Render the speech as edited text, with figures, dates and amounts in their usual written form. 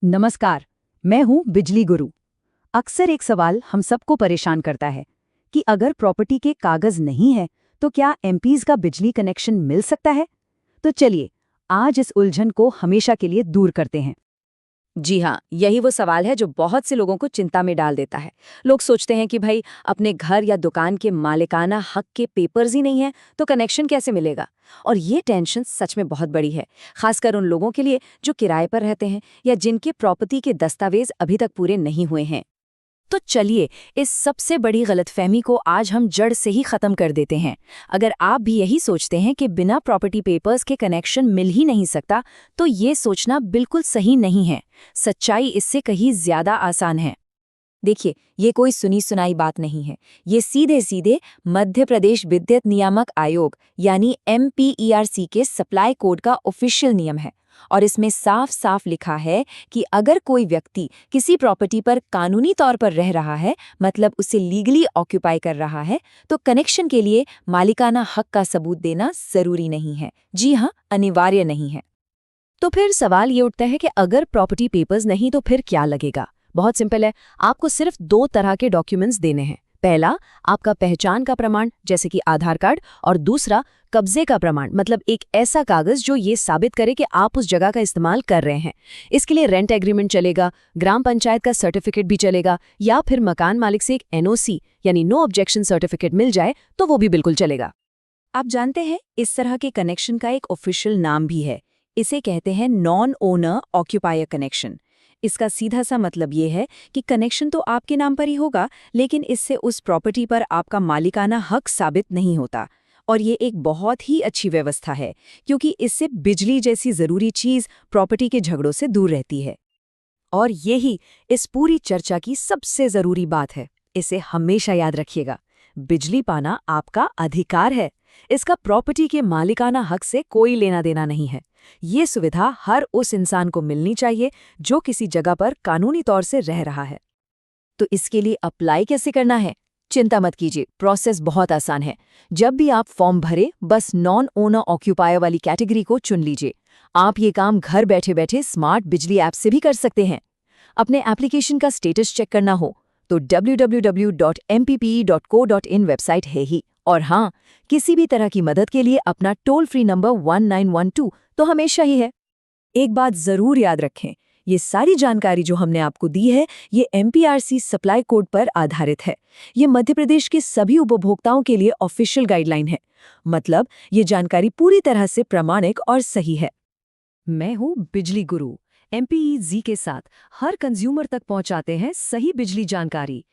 नमस्कार। मैं हूं बिजली गुरु। अक्सर एक सवाल हम सबको परेशान करता है कि अगर प्रॉपर्टी के कागज नहीं है तो क्या एमपीज का बिजली कनेक्शन मिल सकता है। तो चलिए आज इस उलझन को हमेशा के लिए दूर करते हैं। जी हाँ, यही वो सवाल है जो बहुत से लोगों को चिंता में डाल देता है। लोग सोचते हैं कि भाई अपने घर या दुकान के मालिकाना हक के पेपर्स ही नहीं है तो कनेक्शन कैसे मिलेगा। और ये टेंशन सच में बहुत बड़ी है, खासकर उन लोगों के लिए जो किराए पर रहते हैं या जिनके प्रॉपर्टी के दस्तावेज अभी तक पूरे नहीं हुए हैं। तो चलिए इस सबसे बड़ी गलतफहमी को आज हम जड़ से ही खत्म कर देते हैं। अगर आप भी यही सोचते हैं कि बिना प्रॉपर्टी पेपर्स के कनेक्शन मिल ही नहीं सकता, तो ये सोचना बिल्कुल सही नहीं है। सच्चाई इससे कहीं ज्यादा आसान है। देखिए, ये कोई सुनी सुनाई बात नहीं है। ये सीधे सीधे मध्य प्रदेश विद्युत नियामक आयोग यानी MPERC के सप्लाई कोड का ऑफिशियल नियम है। और इसमें साफ साफ लिखा है कि अगर कोई व्यक्ति किसी प्रॉपर्टी पर कानूनी तौर पर रह रहा है, मतलब उसे लीगली ऑक्यूपाई कर रहा है, तो कनेक्शन के लिए मालिकाना हक का सबूत देना जरूरी नहीं है। जी हाँ, अनिवार्य नहीं है। तो फिर सवाल ये उठता है कि अगर प्रॉपर्टी पेपर्स नहीं तो फिर क्या लगेगा। बहुत सिंपल है, आपको सिर्फ दो तरह के डॉक्यूमेंट्स देने हैं। पहला, आपका पहचान का प्रमाण जैसे कि आधार कार्ड, और दूसरा कब्जे का प्रमाण, मतलब एक ऐसा कागज जो ये साबित करे कि आप उस जगह का इस्तेमाल कर रहे हैं। इसके लिए रेंट एग्रीमेंट चलेगा, ग्राम पंचायत का सर्टिफिकेट भी चलेगा, या फिर मकान मालिक से एक NOC यानी नो ऑब्जेक्शन सर्टिफिकेट मिल जाए तो वो भी बिल्कुल चलेगा। आप जानते हैं, इस तरह के कनेक्शन का एक ऑफिशियल नाम भी है। इसे कहते हैं नॉन ओनर ऑक्यूपायर कनेक्शन। इसका सीधा सा मतलब ये है कि कनेक्शन तो आपके नाम पर ही होगा, लेकिन इससे उस प्रॉपर्टी पर आपका मालिकाना हक साबित नहीं होता। और ये एक बहुत ही अच्छी व्यवस्था है, क्योंकि इससे बिजली जैसी जरूरी चीज प्रॉपर्टी के झगड़ों से दूर रहती है। और यही इस पूरी चर्चा की सबसे जरूरी बात है। इसे हमेशा याद रखिएगा, बिजली पाना आपका अधिकार है। इसका प्रॉपर्टी के मालिकाना हक से कोई लेना देना नहीं है। ये सुविधा हर उस इंसान को मिलनी चाहिए जो किसी जगह पर कानूनी तौर से रह रहा है। तो इसके लिए अप्लाई कैसे करना है? चिंता मत कीजिए, प्रोसेस बहुत आसान है। जब भी आप फॉर्म भरे, बस नॉन ओनर ऑक्यूपायर वाली कैटेगरी को चुन लीजिए। आप ये काम घर बैठे बैठे स्मार्ट बिजली ऐप से भी कर सकते हैं। अपने एप्लीकेशन का स्टेटस चेक करना हो तो www.mppe.co.in वेबसाइट है ही। और हाँ, किसी भी तरह की मदद के लिए अपना टोल फ्री नंबर 1912 तो हमेशा ही है। एक बात जरूर याद रखें, ये सारी जानकारी जो हमने आपको दी है, ये MPRC सप्लाई कोड पर आधारित है। ये मध्य प्रदेश के सभी उपभोक्ताओं के लिए ऑफिशियल गाइडलाइन है। मतलब ये जानकारी पूरी तरह से प्रामाणिक और सही है। मैं हूं बिजली गुरु। MPEZ के साथ हर कंज्यूमर तक पहुंचाते हैं सही बिजली जानकारी।